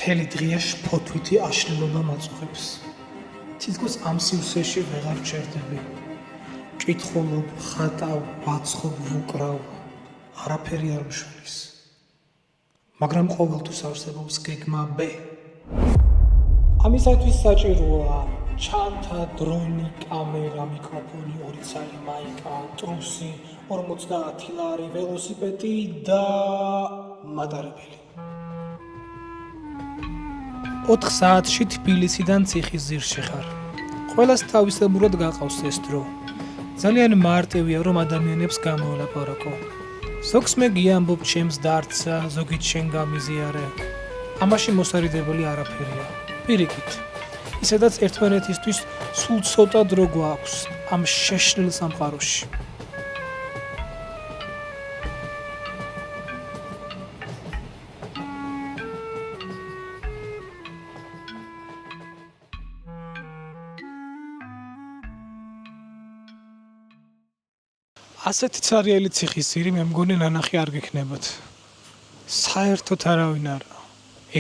მთელი დღეა შფოთვითი აშლილობა მაწუხებს. თითქოს ამ სივრცეში ვეღარ ვჩერდები. მკითხულობ, ხატავ, ვაცხობ, ვუკრავ, არაფერი არ მშველის. მაგრამ ყოველთვის არსებობს გეგმა B. ამისათვის საჭიროა ჩანთა, დრონი, კამერა, მიკროფონი, 2 ცალი მაიკა, ტრუსი, 50 ლარი, ველოსიპედი და მატარებელი. 4 საათში თბილისიდან ციხისძირში ხარ. ყველას თავისებურად გაყავს ეს დრო. ძალიან მარტივია, რომ ადამიანებს გამოელაპარაკო. ზოგს მე გიამბობ ჩემს დარდსა, ზოგი შენ გამიზიარე. ამაში მოსარიდებელი არაფერია. პირიქით, ისედაც ერთმანეთისთვის სულ ცოტა დრო გვაქვს ამ შეშლილ სამყაროში. ასეთი ცარიელი ციხისძირი მე მგონი ნანახი არ გექნებათ. საერთოდ არავინ არა.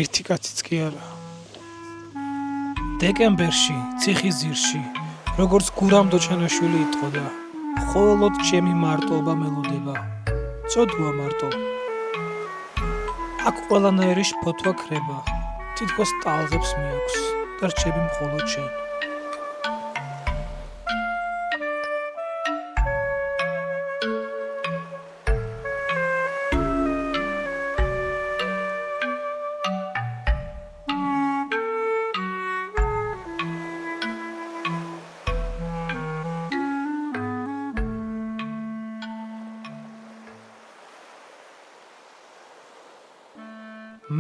ერთი კაციც კი არა. დეკემბერში ციხისძირში როგორც გურამ დოჩანაშვილი იტყოდა, მხოლოდ ჩემი მარტოობა მელოდება. წოდვა მარტო. აქ ყველანაირი შფოთვა ქრება. თითქოს ტალღებს მიაქვს და რჩები მხოლოდ შენ.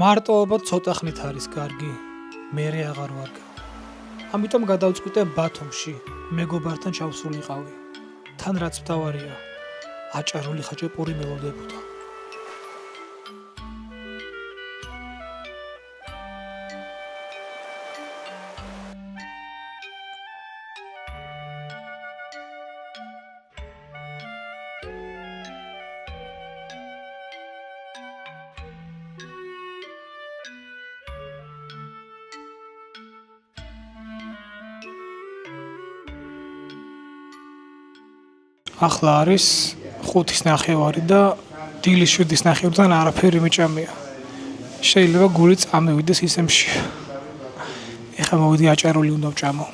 მარტოობა ცოტა ხნით არის კარგი, მერე აღარ ვარგავ. ამიტომ გადავწყვიტე ბათუმში, მეგობართან ჩავსულიყავი. თან რაც მთავარია, აჭარული ხაჭაპური მელოდებოდა. ახლა არის 5:09 და დილის 7:09-დან არაფერი მიჭამია. შეიძლება გული წამივიდეს ისემში. ეხლა მოვიდი აჭარული უნდა ვჭამო.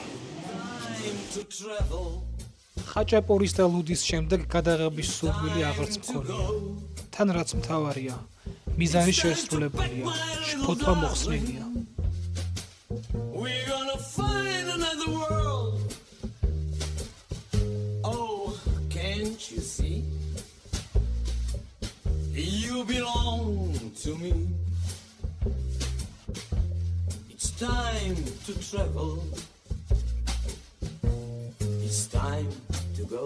ხაჭაპურის და ლუდის შემდეგ გადაღების სურვილი აღარც მქონია. თან რაც მთავარია, მიზანი შესრულებულია, შფოთვა მოხსნილია. You see, you belong to me. It's time to travel. It's time to go.